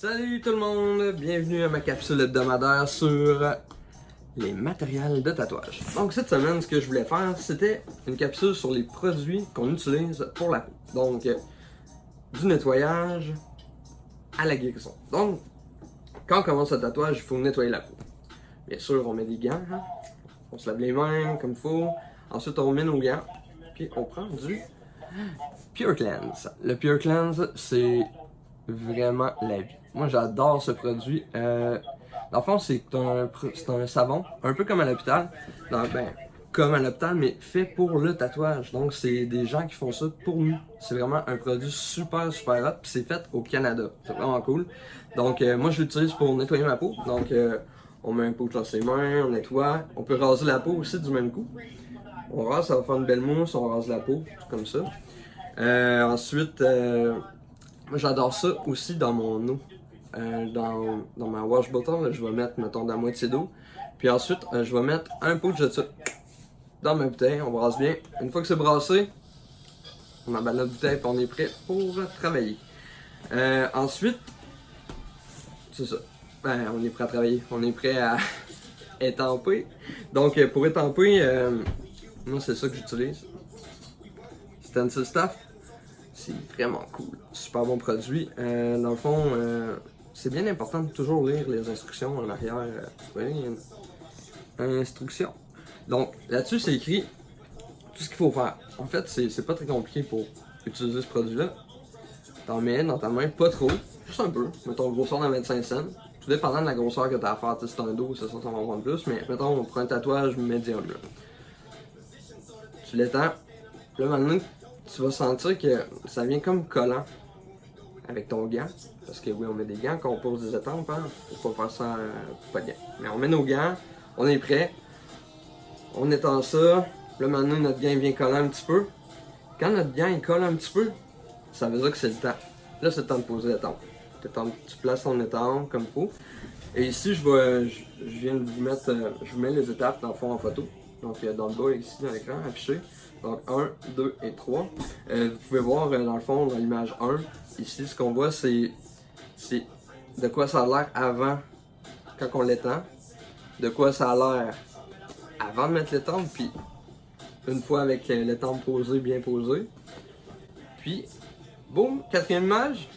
Salut tout le monde, bienvenue à ma capsule hebdomadaire sur les matériels de tatouage. Donc cette semaine, ce que je voulais faire, c'était une capsule sur les produits qu'on utilise pour la peau. Donc, du nettoyage à la guérison. Donc, quand on commence le tatouage, il faut nettoyer la peau. Bien sûr, on met des gants, hein? On se lave les mains comme il faut. Ensuite, on met nos gants, puis on prend du Pure Cleanse. Le Pure Cleanse, c'est vraiment la vie. Moi, j'adore ce produit. Dans le fond, c'est un savon, un peu comme à l'hôpital. Comme à l'hôpital, mais fait pour le tatouage. Donc, c'est des gens qui font ça pour nous. C'est vraiment un produit super hot. Puis c'est fait au Canada. C'est vraiment cool. Donc, moi, je l'utilise pour nettoyer ma peau. Donc, on met un pot dans ses mains, on nettoie. On peut raser la peau aussi du même coup. On rase, ça va faire une belle mousse. On rase la peau, comme ça. Ensuite, moi, j'adore ça aussi dans mon eau. Dans ma wash bottle, là, je vais mettre, mettons, de la moitié d'eau. Puis ensuite, je vais mettre un pot de jus de sucre dans ma bouteille. On brasse bien. Une fois que c'est brassé, on emballe notre bouteille et on est prêt pour travailler. Ensuite, c'est ça. On est prêt à travailler. On est prêt à étamper. Donc, pour étamper, moi, c'est ça que j'utilise. Stencil Stuff. C'est vraiment cool. Super bon produit. Dans le fond, c'est bien important de toujours lire les instructions en arrière. Vous voyez, il y a une instruction. Donc, là-dessus, c'est écrit tout ce qu'il faut faire. En fait, c'est pas très compliqué pour utiliser ce produit-là. T'en mets dans ta main, pas trop, juste un peu. Mettons, grosseur dans 25 cents. Tout dépendant de la grosseur que tu as à faire. Si c'est un dos, c'est ça, ça va en prendre plus. Mais mettons, on prend un tatouage médium. Là. Tu l'étends. Là, maintenant, tu vas sentir que ça vient comme collant avec ton gant. Parce que oui, on met des gants quand on pose des étampes, hein. Faut pas faire ça pas de gants. Mais on met nos gants, on est prêt. On étend ça. Là, maintenant, notre gant vient collant un petit peu. Quand notre gant il colle un petit peu, ça veut dire que c'est le temps. Là, c'est le temps de poser l'étampe. Tu places ton étampe comme il faut. Et ici, je viens de vous mettre, je vous mets les étapes dans le fond en photo. Donc, dans le bas, ici, dans l'écran, affiché. Donc 1, 2 et 3. Vous pouvez voir dans le fond, dans l'image 1, ici ce qu'on voit c'est de quoi ça a l'air avant quand on l'étend, de quoi ça a l'air avant de mettre l'étampe, puis une fois avec l'étampe posée, bien posée. Puis, boum, quatrième image.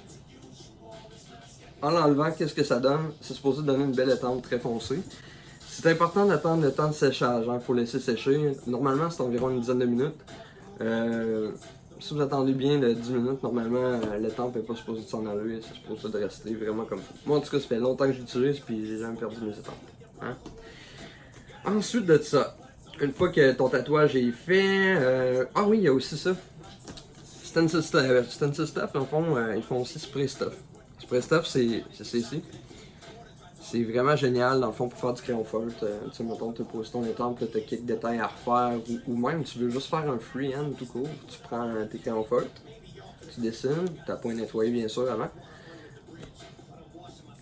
En l'enlevant, qu'est-ce que ça donne? C'est supposé donner une belle étampe très foncée. C'est important d'attendre le temps de séchage, il faut laisser sécher. Normalement, c'est environ une dizaine de minutes. Si vous attendez bien de 10 minutes, normalement, l'étampe n'est pas supposée de s'en aller, c'est supposé de rester vraiment comme ça. Moi, en tout cas, ça fait longtemps que j'utilise, puis j'ai jamais perdu mes étampes. Hein? Ensuite de ça, une fois que ton tatouage est fait, ah oui, il y a aussi ça. Stencil Stuff, en fond, ils font aussi Spray Stuff. Spray Stuff, c'est ici. C'est vraiment génial, dans le fond, pour faire du crayon feutre. Tu sais, mettons, tu poses ton étampe, tu as quelques détails à refaire, ou même tu veux juste faire un freehand tout court. Tu prends tes crayons feutres, tu dessines, ta peau est nettoyée bien sûr avant.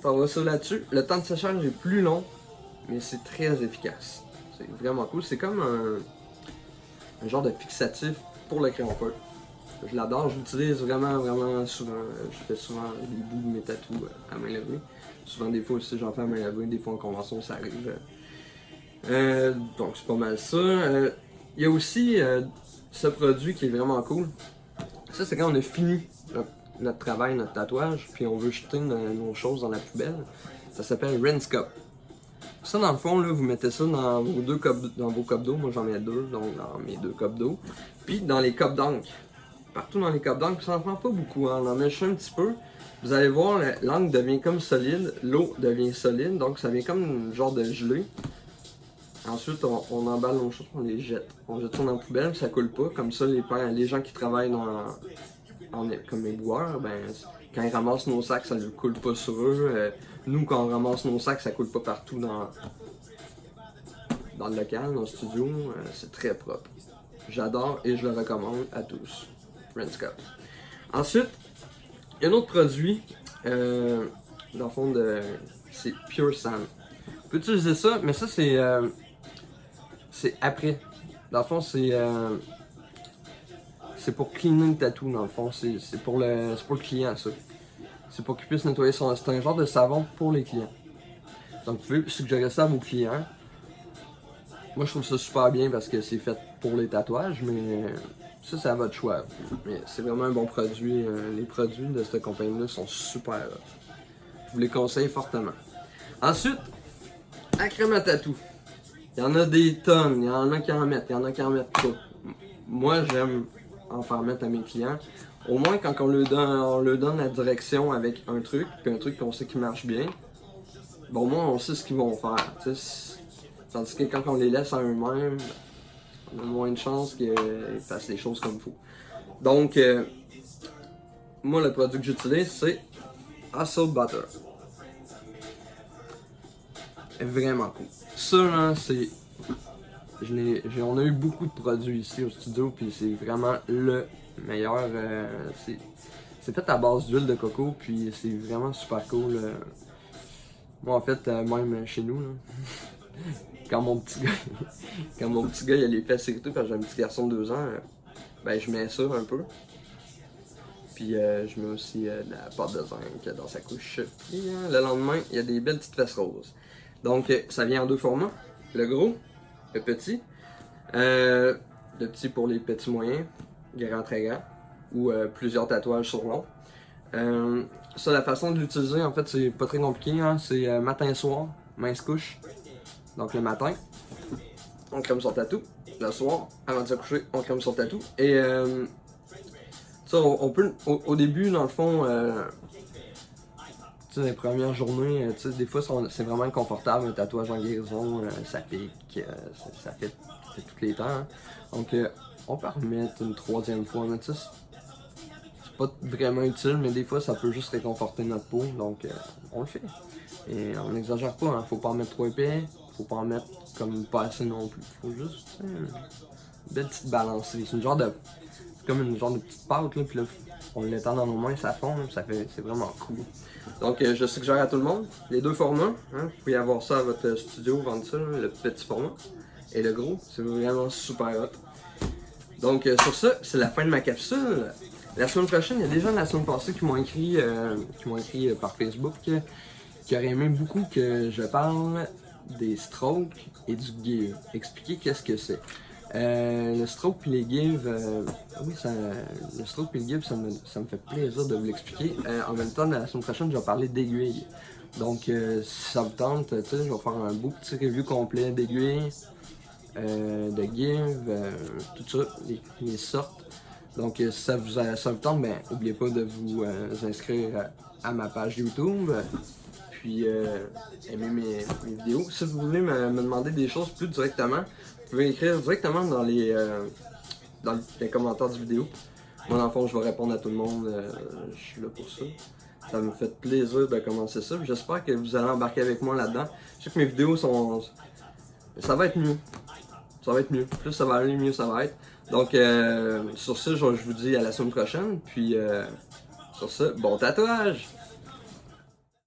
Tu envoies ça là-dessus. Le temps de séchage est plus long, mais c'est très efficace. C'est vraiment cool. C'est comme un genre de fixatif pour le crayon feutre. Je l'adore, je l'utilise vraiment souvent. Je fais souvent des bouts de mes tatous à main levée. Souvent, des fois aussi, j'en fais à main levée, des fois en convention, ça arrive. Donc, c'est pas mal ça. Il y a aussi ce produit qui est vraiment cool. Ça, c'est quand on a fini notre travail, notre tatouage, puis on veut jeter nos choses dans la poubelle. Ça s'appelle Rinse Cup. Ça, dans le fond, là, vous mettez ça dans vos copes d'eau. Moi, j'en mets deux, donc dans mes 2 copes d'eau. Puis dans les copes d'encre. Partout dans les copes d'encre, ça n'en prend pas beaucoup, hein. On en met juste un petit peu. Vous allez voir, l'encre devient comme solide, l'eau devient solide, donc ça vient comme un genre de gelée. Ensuite, on emballe nos choses, on les jette. On jette ça dans la poubelle, ça coule pas. Comme ça, les gens qui travaillent comme les boueurs, ben, quand ils ramassent nos sacs, ça ne coule pas sur eux. Nous, quand on ramasse nos sacs, ça coule pas partout dans le local, dans le studio. C'est très propre. J'adore et je le recommande à tous. Rinse Cup. Ensuite, il y a un autre produit, dans le fond, c'est Pure Sand. On peut utiliser ça, mais ça c'est après. Dans le fond, c'est pour cleaner le tatou, dans le fond. C'est pour le client, ça. c'est pour qu'ils puissent nettoyer c'est un genre de savon pour les clients. Donc vous pouvez suggérer ça à vos clients. Moi je trouve ça super bien parce que c'est fait pour les tatouages, mais ça c'est à votre choix. Mais c'est vraiment un bon produit. Les produits de cette compagnie-là sont super. Je vous les conseille fortement. Ensuite, la crème à tatou. Il y en a des tonnes, il y en a qui en mettent, il y en a qui en mettent pas. Moi, j'aime en faire mettre à mes clients. Au moins, quand on leur donne la direction avec un truc, puis un truc qu'on sait qui marche bien, bon, au moins, on sait ce qu'ils vont faire. Tandis que quand on les laisse à eux-mêmes, on a moins de chances qu'ils fassent les choses comme il faut. Donc, moi, le produit que j'utilise, c'est Hustle Butter. Vraiment cool. Ça, là, c'est. On a eu beaucoup de produits ici au studio, puis c'est vraiment le meilleur. C'est fait à base d'huile de coco, puis c'est vraiment super cool. Moi, en fait, même chez nous, là, quand mon petit gars il a les fesses et tout, quand j'ai un petit garçon de 2 ans, ben je mets ça un peu. Puis je mets aussi de la pâte de zinc dans sa couche. Puis le lendemain, il y a des belles petites fesses roses. Donc ça vient en 2 formats. Le gros, le petit. Le petit pour les petits moyens, grand très grand. Ou plusieurs tatouages sur long. Ça, la façon de l'utiliser, en fait, c'est pas très compliqué. Hein? C'est matin-soir, mince couche. Donc le matin, on crème son tatou. Le soir, avant de se coucher, on crème son tatou. Et ça, on peut, au début, dans le fond, les premières journées, des fois, c'est vraiment inconfortable. Un tatouage en guérison, ça pique, ça fait tous les temps. Hein. Donc, on peut remettre une 3e fois. Mais c'est pas vraiment utile, mais des fois, ça peut juste réconforter notre peau. Donc, on le fait. Et on n'exagère pas, hein. Faut pas en mettre trop épais. Faut pas en mettre comme pas assez non plus. Faut juste une belle petite balancée. C'est comme une genre de petite pâte, là, puis là, on l'étend dans nos mains, ça fond, là, c'est vraiment cool. Donc, je suggère à tout le monde, les 2 formats, hein, vous pouvez avoir ça à votre studio, vendre ça, là, le petit format, et le gros, c'est vraiment super hot. Donc, sur ça, c'est la fin de ma capsule. La semaine prochaine, il y a des gens la semaine passée qui m'ont écrit par Facebook, qui auraient aimé beaucoup que je parle des strokes et du give. Expliquer qu'est-ce que c'est. Le stroke et les give, oui, le stroke et le give, ça me fait plaisir de vous l'expliquer. En même temps, la semaine prochaine, je vais parler d'aiguilles. Donc, si ça vous tente, je vais faire un beau petit review complet d'aiguilles, de give, tout ça, les sortes. Donc, si ça vous tente, ben, n'oubliez pas de vous inscrire à ma page YouTube. Puis, aimer mes vidéos. Si vous voulez me demander des choses plus directement, vous pouvez écrire directement dans les commentaires du vidéo. Moi, dans le fond, je vais répondre à tout le monde. Je suis là pour ça. Ça me fait plaisir de commencer ça. J'espère que vous allez embarquer avec moi là-dedans. Je sais que mes vidéos sont... Ça va être mieux. Ça va être mieux. Plus ça va aller, mieux ça va être. Donc, sur ce, je vous dis à la semaine prochaine. Puis, sur ce, bon tatouage!